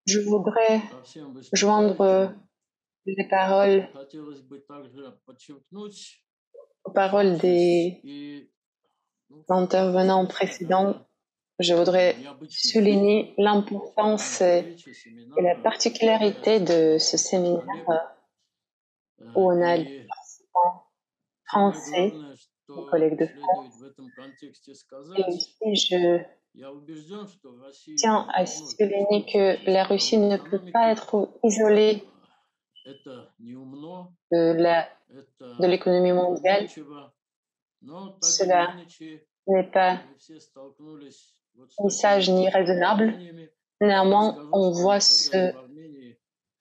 Je voudrais joindre les paroles aux paroles des intervenants précédents. Je voudrais souligner l'importance et la particularité de ce séminaire où on a des participants français, des collègues de France. Et aussi, je tiens à souligner que la Russie ne peut pas être isolée de l'économie mondiale. Cela n'est pas ni sage ni raisonnable. Néanmoins, on voit ce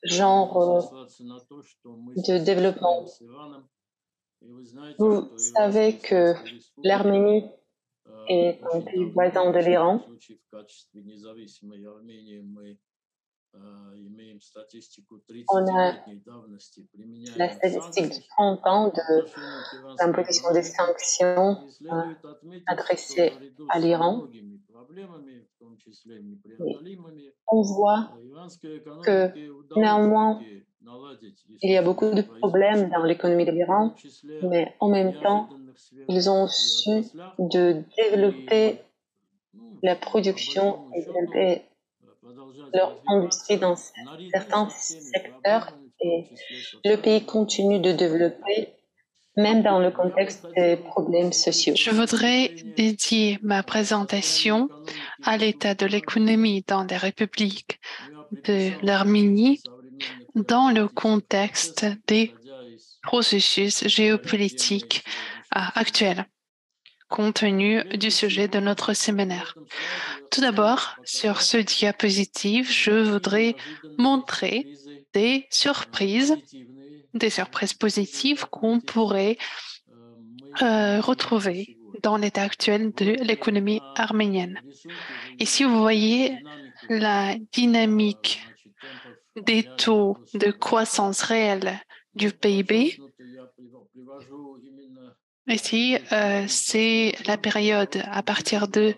genre de développement. Vous savez que l'Arménie est un pays voisin de l'Iran. On a la statistique de 30 ans de l'imposition des sanctions adressées à l'Iran. On voit que néanmoins, il y a beaucoup de problèmes dans l'économie de l'Iran, mais en même temps, ils ont su de développer la production et développer leur industrie dans certains secteurs et le pays continue de développer même dans le contexte des problèmes sociaux. Je voudrais dédier ma présentation à l'état de l'économie dans les républiques de l'Arménie dans le contexte des processus géopolitiques actuels, compte tenu du sujet de notre séminaire. Tout d'abord, sur ce diapositive, je voudrais montrer des surprises positives qu'on pourrait retrouver dans l'état actuel de l'économie arménienne. Ici, vous voyez la dynamique des taux de croissance réelle du PIB. Ici, c'est la période à partir de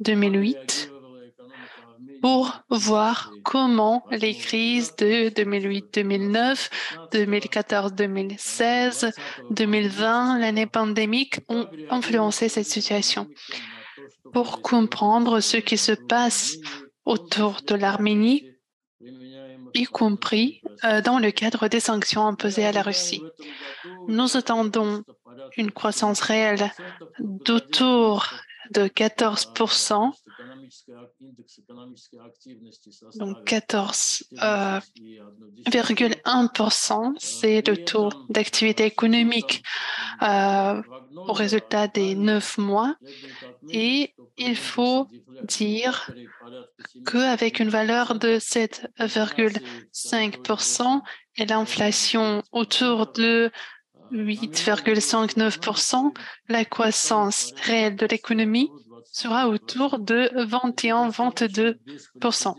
2008 pour voir comment les crises de 2008-2009, 2014-2016, 2020, l'année pandémique ont influencé cette situation. Pour comprendre ce qui se passe autour de l'Arménie, y compris dans le cadre des sanctions imposées à la Russie. Nous attendons une croissance réelle d'autour de 14%, donc 14,1%, c'est le taux d'activité économique au résultat des 9 mois. Et il faut dire qu'avec une valeur de 7,5% et l'inflation autour de 8,59%, la croissance réelle de l'économie sera autour de 21-22%.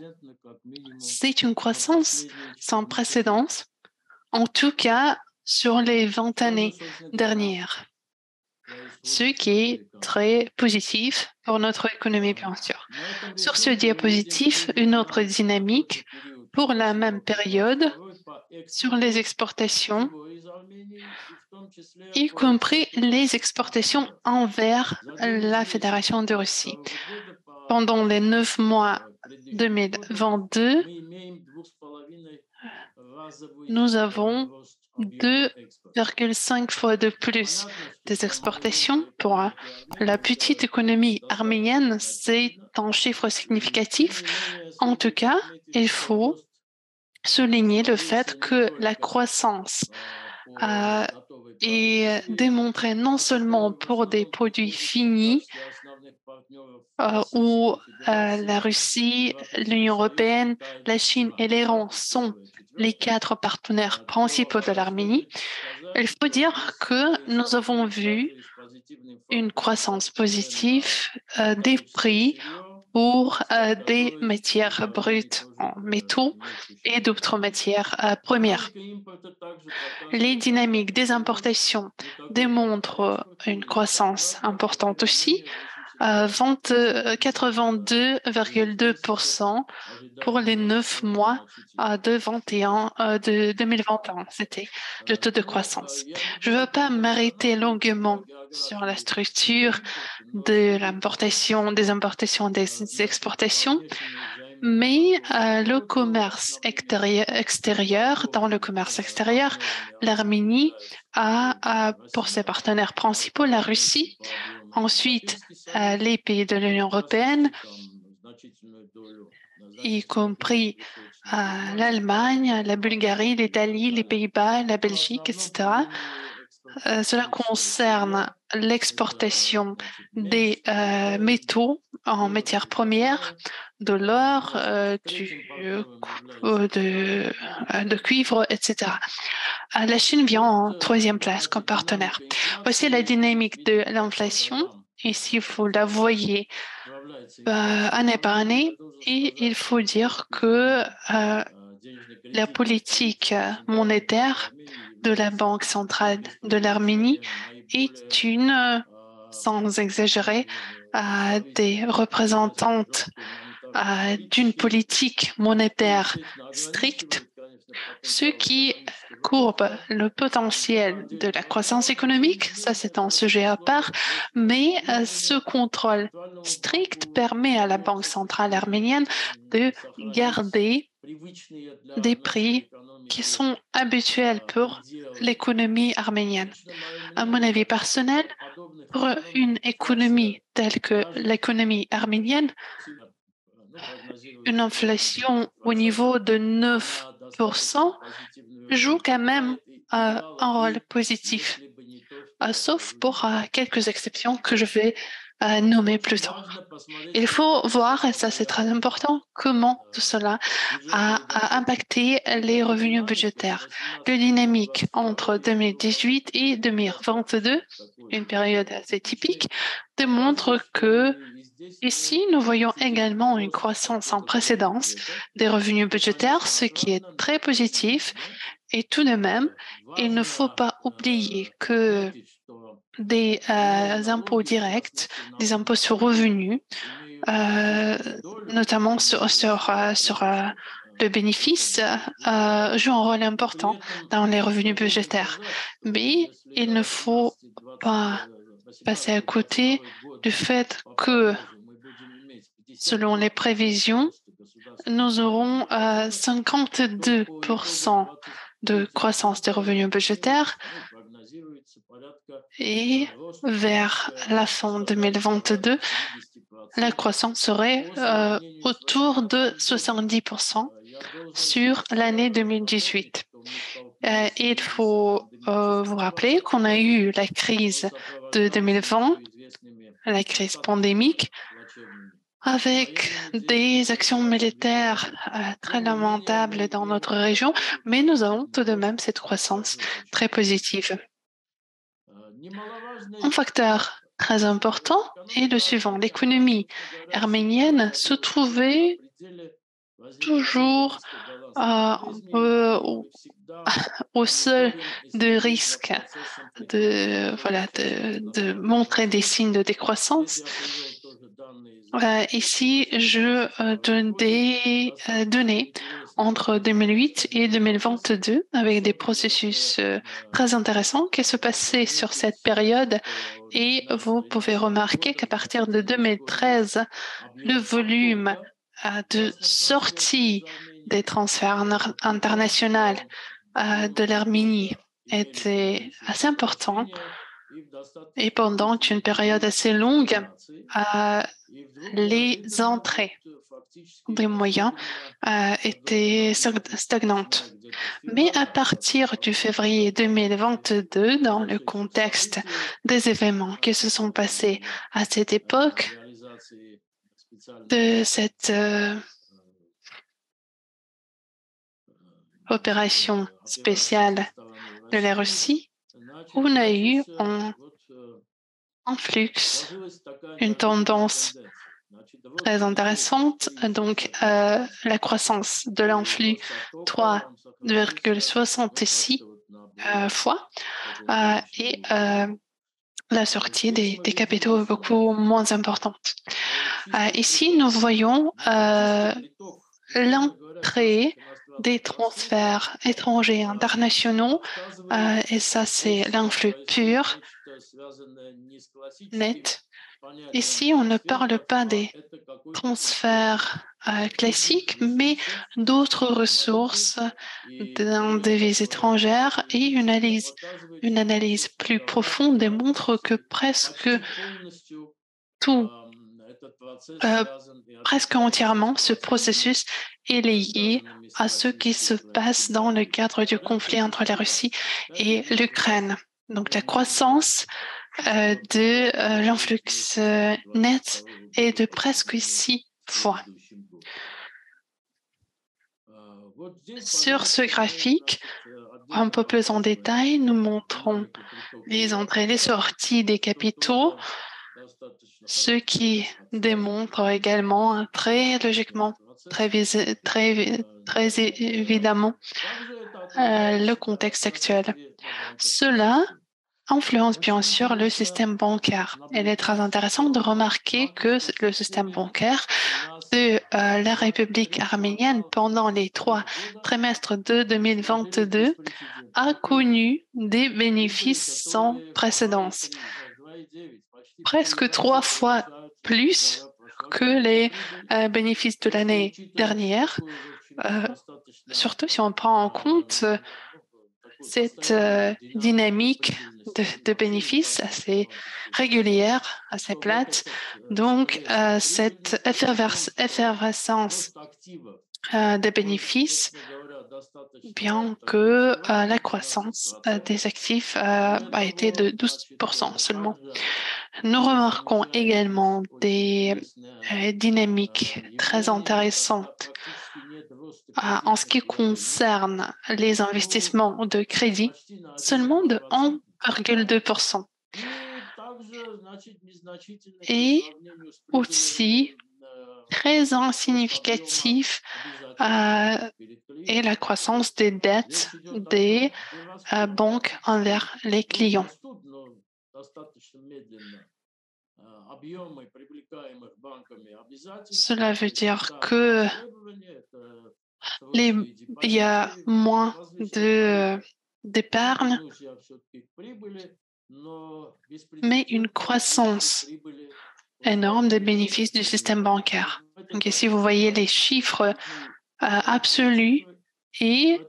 C'est une croissance sans précédent, en tout cas sur les 20 années dernières, ce qui est très positif pour notre économie, bien sûr. Sur ce diapositive, une autre dynamique pour la même période sur les exportations, y compris les exportations envers la Fédération de Russie. Pendant les 9 mois 2022, nous avons 2,5 fois de plus des exportations. Pour la petite économie arménienne, c'est un chiffre significatif. En tout cas, il faut souligner le fait que la croissance est démontrée non seulement pour des produits finis où la Russie, l'Union européenne, la Chine et l'Iran sont les 4 partenaires principaux de l'Arménie. Il faut dire que nous avons vu une croissance positive des prix pour des matières brutes en métaux et d'autres matières premières. Les dynamiques des importations démontrent une croissance importante aussi, 82,2% pour les 9 mois de 2021. C'était le taux de croissance. Je ne veux pas m'arrêter longuement sur la structure de l'importation, des importations, des exportations, mais le commerce extérieur, dans le commerce extérieur, l'Arménie a pour ses partenaires principaux la Russie, ensuite les pays de l'Union européenne, y compris l'Allemagne, la Bulgarie, l'Italie, les Pays-Bas, la Belgique, etc. Cela concerne l'exportation des métaux en matières premières, de l'or, de cuivre, etc. La Chine vient en troisième place comme partenaire. Voici la dynamique de l'inflation. Ici, vous la voyez année par année, et il faut dire que la politique monétaire de la Banque centrale de l'Arménie est une, sans exagérer, des représentantes d'une politique monétaire stricte, ce qui courbe le potentiel de la croissance économique, ça c'est un sujet à part, mais ce contrôle strict permet à la Banque centrale arménienne de garder des prix qui sont habituels pour l'économie arménienne. À mon avis personnel, pour une économie telle que l'économie arménienne, une inflation au niveau de 9% joue quand même un rôle positif, sauf pour quelques exceptions que je vais nommer plus tard. Il faut voir, et ça c'est très important, comment tout cela a impacté les revenus budgétaires. La dynamique entre 2018 et 2022, une période assez typique, démontre que ici, nous voyons également une croissance sans précédence des revenus budgétaires, ce qui est très positif. Et tout de même, il ne faut pas oublier que des impôts directs, des impôts sur revenus, notamment sur le bénéfice, jouent un rôle important dans les revenus budgétaires. Mais il ne faut pas passer à côté du fait que, selon les prévisions, nous aurons 52% de croissance des revenus budgétaires et vers la fin 2022, la croissance serait autour de 70% sur l'année 2018. Il faut vous rappeler qu'on a eu la crise de 2020, la crise pandémique, avec des actions militaires très lamentables dans notre région, mais nous avons tout de même cette croissance très positive. Un facteur très important est le suivant. L'économie arménienne se trouvait toujours un peu au seuil de risque de montrer des signes de décroissance. Ici, je donne des données entre 2008 et 2022 avec des processus très intéressants qui se passaient sur cette période, et vous pouvez remarquer qu'à partir de 2013, le volume de sortie des transferts internationaux de l'Arménie était assez important, et pendant une période assez longue, les entrées des moyens étaient stagnantes. Mais à partir du février 2022, dans le contexte des événements qui se sont passés à cette époque, de cette opération spéciale de la Russie, on a eu un flux, une tendance très intéressante. Donc, la croissance de l'influx 3,66 fois et la sortie des capitaux est beaucoup moins importante. Ici, nous voyons l'entrée des transferts étrangers internationaux, et ça, c'est l'influx pur, net. Ici, on ne parle pas des transferts classiques, mais d'autres ressources en devises étrangères, et une analyse plus profonde démontre que presque tout, presque entièrement, ce processus est lié à ce qui se passe dans le cadre du conflit entre la Russie et l'Ukraine. Donc la croissance de l'influx net est de presque 6 fois. Sur ce graphique, un peu plus en détail, nous montrons les entrées et les sorties des capitaux, ce qui démontre également très logiquement, très évidemment le contexte actuel. Cela influence bien sûr le système bancaire. Il est très intéressant de remarquer que le système bancaire de la République arménienne pendant les 3 trimestres de 2022 a connu des bénéfices sans précédent, presque 3 fois plus que les bénéfices de l'année dernière, surtout si on prend en compte cette dynamique de bénéfices assez régulière, assez plate. Donc, cette effervescence des bénéfices, bien que la croissance des actifs a été de 12% seulement. Nous remarquons également des dynamiques très intéressantes en ce qui concerne les investissements de crédit, seulement de 1,2%. Et aussi très insignificatif est la croissance des dettes des banques envers les clients. Cela veut dire que il y a moins d'épargne, mais une croissance énorme des bénéfices du système bancaire. Donc ici, vous voyez les chiffres absolus. Et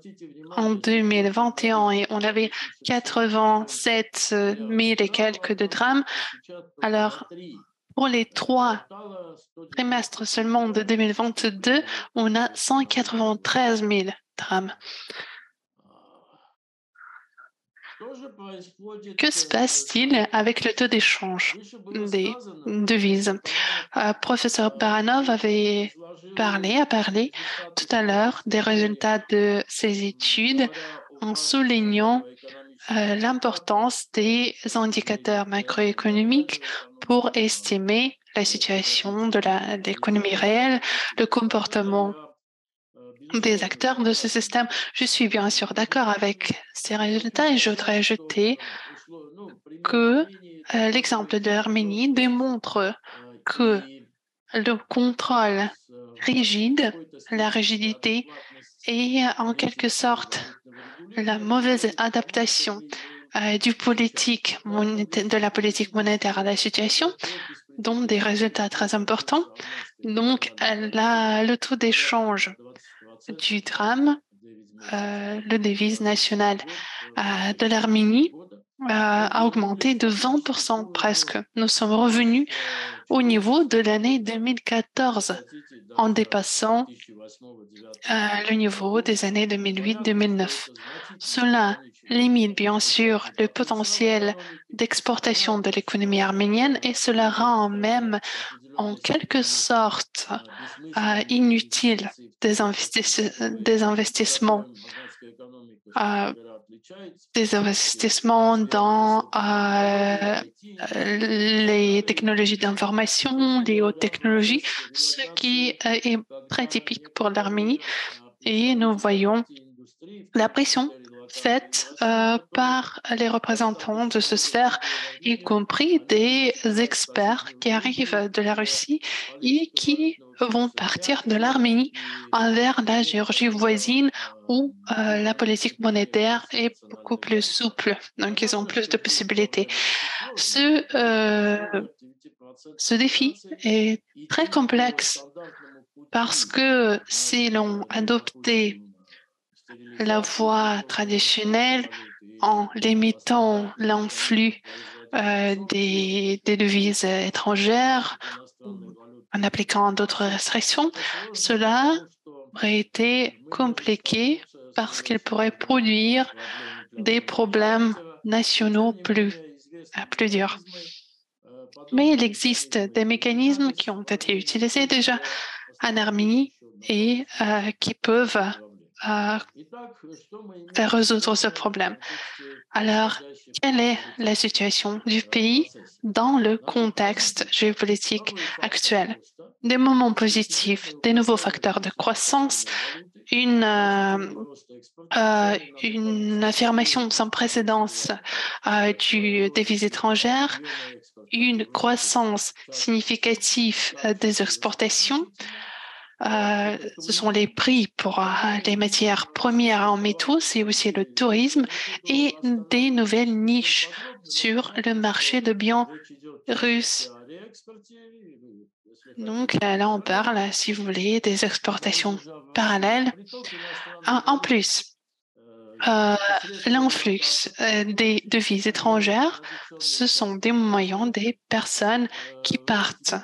en 2021, on avait 87 000 et quelques de drames. Alors, pour les 3 trimestres seulement de 2022, on a 193 000 drames. Que se passe-t-il avec le taux d'échange des devises? Professeur Baranov a parlé tout à l'heure des résultats de ses études en soulignant l'importance des indicateurs macroéconomiques pour estimer la situation de l'économie réelle, le comportement des acteurs de ce système. Je suis bien sûr d'accord avec ces résultats et je voudrais ajouter que l'exemple de l'Arménie démontre que le contrôle rigide, la rigidité et en quelque sorte la mauvaise adaptation de la politique monétaire à la situation dont des résultats très importants. Donc, le taux d'échange du drame, le devise nationale de l'Arménie, a augmenté de 20% presque. Nous sommes revenus au niveau de l'année 2014 en dépassant le niveau des années 2008-2009. Cela limite bien sûr le potentiel d'exportation de l'économie arménienne et cela rend même en quelque sorte inutile des investissements dans les technologies d'information, les hautes technologies, ce qui est très typique pour l'Arménie. Et nous voyons la pression faite par les représentants de ce sphère, y compris des experts qui arrivent de la Russie et qui vont partir de l'Arménie vers la Géorgie voisine où la politique monétaire est beaucoup plus souple, donc ils ont plus de possibilités. Ce défi est très complexe parce que si l'on adoptait la voie traditionnelle en limitant l'influx des devises étrangères, en appliquant d'autres restrictions, cela aurait été compliqué parce qu'il pourrait produire des problèmes nationaux plus durs. Mais il existe des mécanismes qui ont été utilisés déjà en Arménie et qui peuvent faire résoudre ce problème. Alors, quelle est la situation du pays dans le contexte géopolitique actuel? Des moments positifs, des nouveaux facteurs de croissance, une affirmation sans précédent du devises étrangères, une croissance significative des exportations. Ce sont les prix pour les matières premières en métaux, c'est aussi le tourisme et des nouvelles niches sur le marché de biens russes. Donc là, on parle, si vous voulez, des exportations parallèles. En plus, l'influx des devises étrangères, ce sont des moyens des personnes qui partent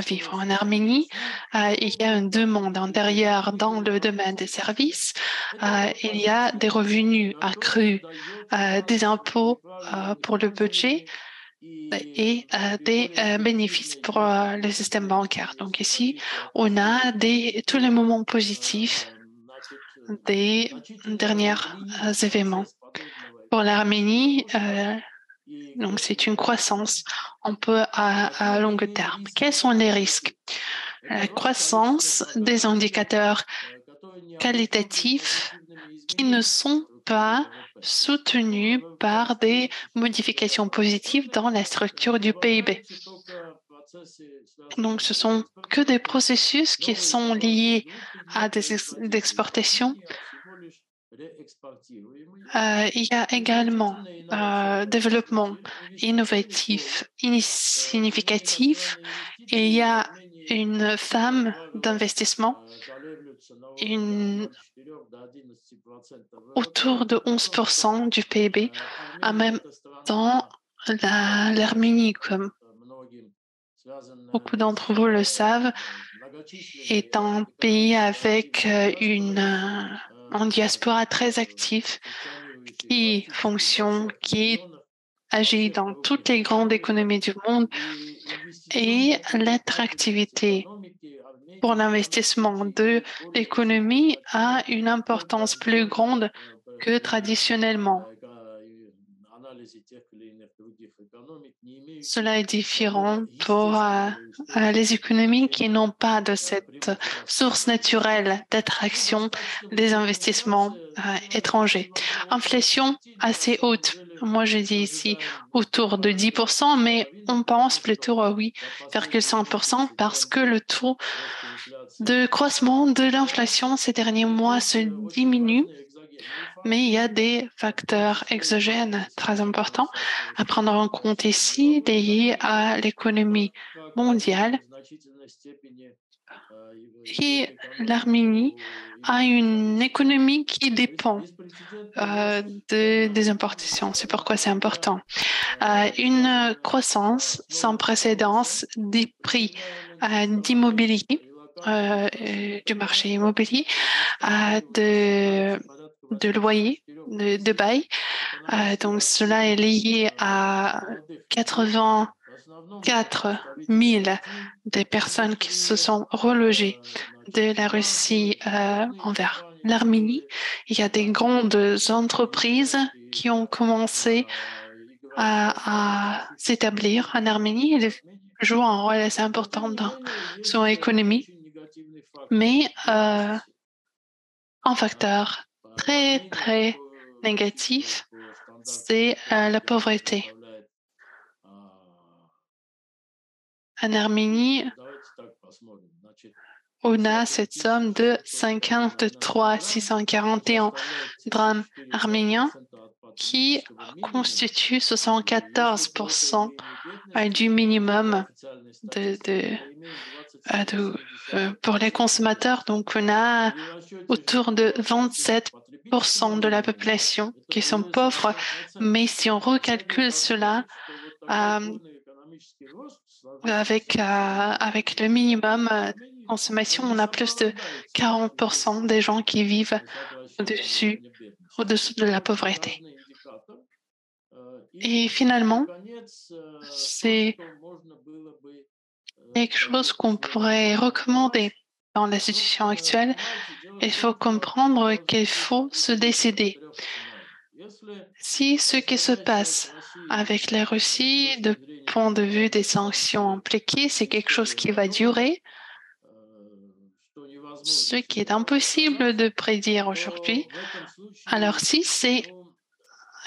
vivre en Arménie. Il y a une demande intérieure dans le domaine des services. Il y a des revenus accrus, des impôts pour le budget et des bénéfices pour le système bancaire. Donc ici, on a tous les moments positifs des derniers événements. Pour l'Arménie, donc c'est une croissance un peu à long terme. Quels sont les risques? La croissance des indicateurs qualitatifs qui ne sont pas soutenus par des modifications positives dans la structure du PIB. Donc, ce sont que des processus qui sont liés à des exportations. Il y a également développement innovatif, significatif. Il y a une femme d'investissement autour de 11% du PIB. En même temps, l'Arménie, comme beaucoup d'entre vous le savent, est un pays avec un diaspora très actif qui fonctionne, qui agit dans toutes les grandes économies du monde et l'attractivité pour l'investissement de l'économie a une importance plus grande que traditionnellement. Cela est différent pour les économies qui n'ont pas de cette source naturelle d'attraction des investissements étrangers. Inflation assez haute. Moi, je dis ici autour de 10%, mais on pense plutôt à 8,5% parce que le taux de croissant de l'inflation ces derniers mois se diminue. Mais il y a des facteurs exogènes très importants à prendre en compte ici liés à l'économie mondiale. Et l'Arménie a une économie qui dépend des importations. C'est pourquoi c'est important. Une croissance sans précédent des prix d'immobilier, du marché immobilier, de loyer, de bail. Donc, cela est lié à 84 000 des personnes qui se sont relogées de la Russie envers l'Arménie. Il y a des grandes entreprises qui ont commencé à s'établir en Arménie. Elles jouent un rôle assez important dans son économie. Mais un facteur très, très négatif, c'est la pauvreté. En Arménie, on a cette somme de 53 641 drachmes arméniens qui constitue 74% du minimum pour les consommateurs. Donc, on a autour de 27% de la population qui sont pauvres, mais si on recalcule cela avec le minimum de consommation, on a plus de 40% des gens qui vivent au-dessous de la pauvreté. Et finalement, c'est quelque chose qu'on pourrait recommander dans la situation actuelle. Il faut comprendre qu'il faut se décider. Si ce qui se passe avec la Russie, du point de vue des sanctions impliquées, c'est quelque chose qui va durer, ce qui est impossible de prédire aujourd'hui. Alors si c'est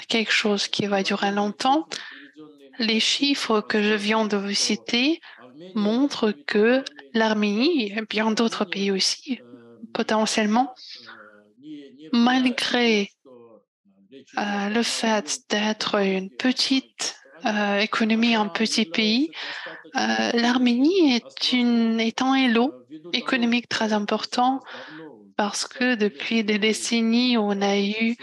quelque chose qui va durer longtemps, les chiffres que je viens de vous citer montrent que l'Arménie et bien d'autres pays aussi, potentiellement, malgré le fait d'être une petite économie, un petit pays, l'Arménie est un îlot économique très important parce que depuis des décennies, on a eu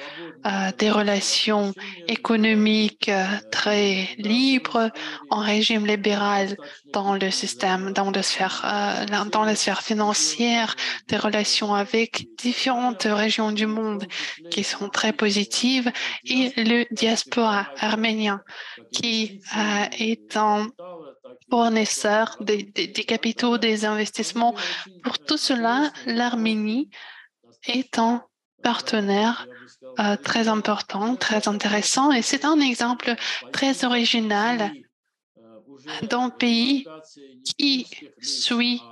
des relations économiques très libres, en régime libéral dans le système, dans la sphère financière, des relations avec différentes régions du monde qui sont très positives, et le diaspora arménien qui est un fournisseur des capitaux, des investissements. Pour tout cela, l'Arménie est un partenaire très important, très intéressant, et c'est un exemple très original d'un pays qui suit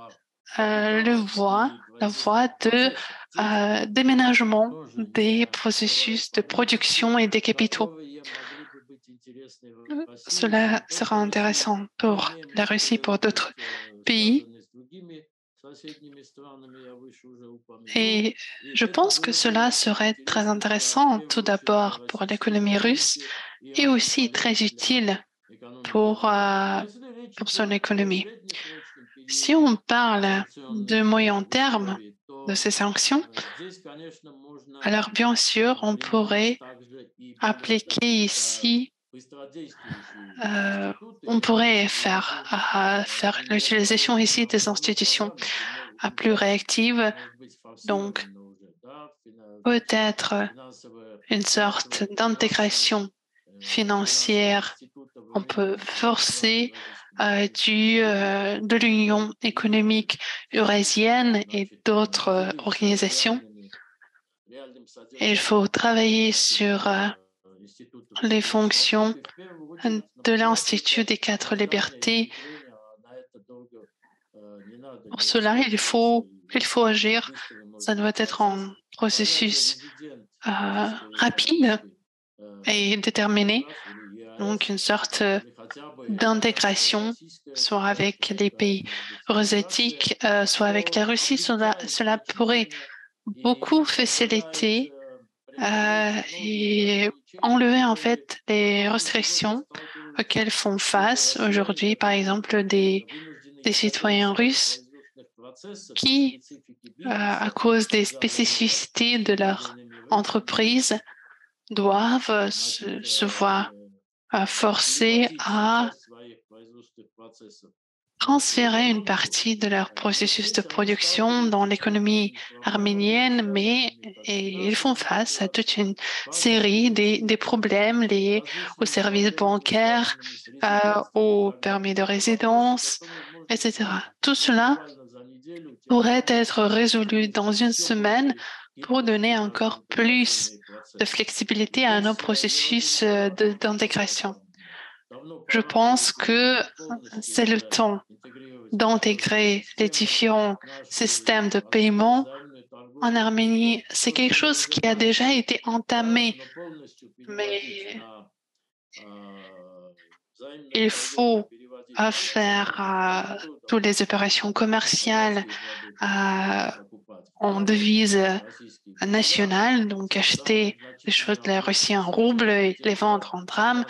la voie de déménagement des processus de production et des capitaux. Cela sera intéressant pour la Russie, pour d'autres pays. Et je pense que cela serait très intéressant, tout d'abord pour l'économie russe, et aussi très utile pour son économie. Si on parle de moyen terme de ces sanctions, alors bien sûr, on pourrait appliquer ici, on pourrait faire l'utilisation ici des institutions plus réactives, donc peut-être une sorte d'intégration financière. On peut forcer de l'Union économique eurasienne et d'autres organisations. Il faut travailler sur les fonctions de l'Institut des 4 libertés. Pour cela, il faut agir. Ça doit être un processus rapide et déterminé. Donc, une sorte d'intégration, soit avec les pays eurasiatiques, soit avec la Russie. Cela pourrait beaucoup faciliter et enlever en fait les restrictions auxquelles font face aujourd'hui, par exemple, des citoyens russes qui, à cause des spécificités de leur entreprise, doivent se voir forcés à transférer une partie de leur processus de production dans l'économie arménienne, mais ils font face à toute une série des problèmes liés aux services bancaires, aux permis de résidence, etc. Tout cela pourrait être résolu dans une semaine pour donner encore plus de flexibilité à nos processus d'intégration. Je pense que c'est le temps d'intégrer les différents systèmes de paiement en Arménie, c'est quelque chose qui a déjà été entamé, mais il faut faire toutes les opérations commerciales en devise nationale, donc acheter les choses de la Russie en roubles et les vendre en drachmes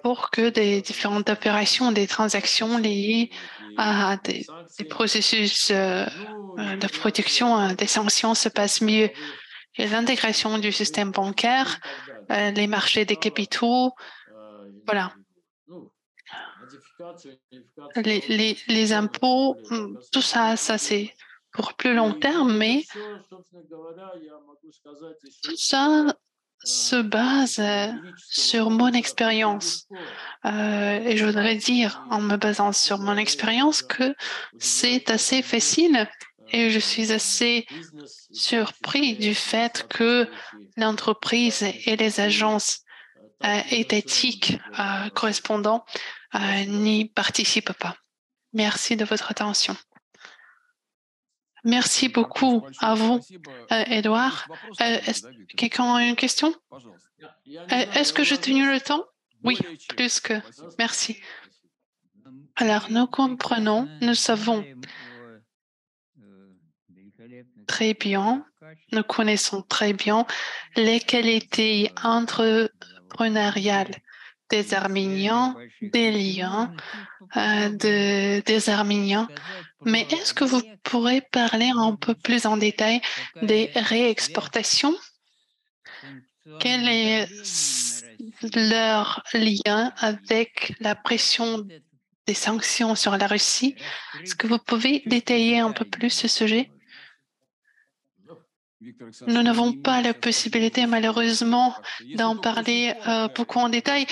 pour que des différentes opérations, des transactions liées à des processus de production, des sanctions se passent mieux. Et l'intégration du système bancaire, les marchés des capitaux, voilà. Les impôts, tout ça, c'est pour plus long terme, mais tout ça se base sur mon expérience. Et je voudrais dire, en me basant sur mon expérience, que c'est assez facile et je suis assez surpris du fait que l'entreprise et les agences étatiques correspondants n'y participent pas. Merci de votre attention. Merci beaucoup à vous, Edouard. Quelqu'un a une question? Est-ce que j'ai tenu le temps? Oui, plus que. Merci. Alors, nous comprenons, nous savons très bien, nous connaissons très bien les qualités entrepreneuriales des Arméniens, des liens des Arméniens. Mais est-ce que vous pourrez parler un peu plus en détail des réexportations? Quel est leur lien avec la pression des sanctions sur la Russie? Est-ce que vous pouvez détailler un peu plus ce sujet? Nous n'avons pas la possibilité, malheureusement, d'en parler beaucoup en détail.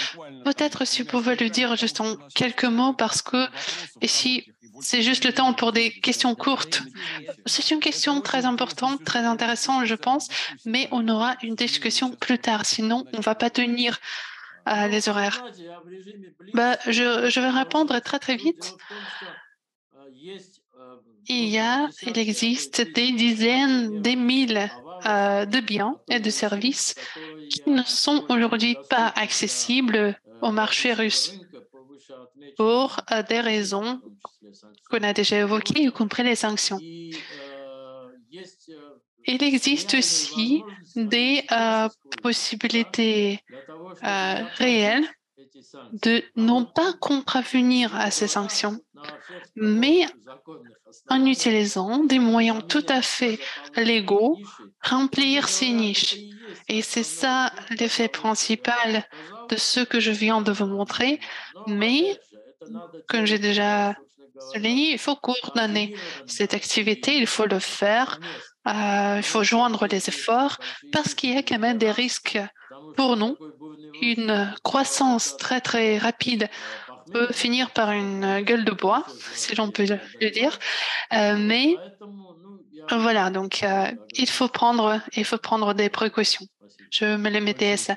Peut-être si vous pouvez le dire juste en quelques mots, parce que ici, c'est juste le temps pour des questions courtes. C'est une question très importante, très intéressante, je pense, mais on aura une discussion plus tard, sinon on ne va pas tenir les horaires. Je vais répondre très très vite. Il existe des dizaines, des milliers de biens et de services qui ne sont aujourd'hui pas accessibles au marché russe pour des raisons qu'on a déjà évoquées, y compris les sanctions. Il existe aussi des possibilités réelles de non pas contravenir à ces sanctions, mais en utilisant des moyens tout à fait légaux, remplir ces niches. Et c'est ça l'effet principal de ce que je viens de vous montrer. Mais, comme j'ai déjà souligné, il faut coordonner cette activité, il faut le faire, il faut joindre les efforts parce qu'il y a quand même des risques pour nous. Une croissance très très rapide peut finir par une gueule de bois, si l'on peut le dire. Mais voilà, donc il faut prendre des précautions. Je me le mettais à ça.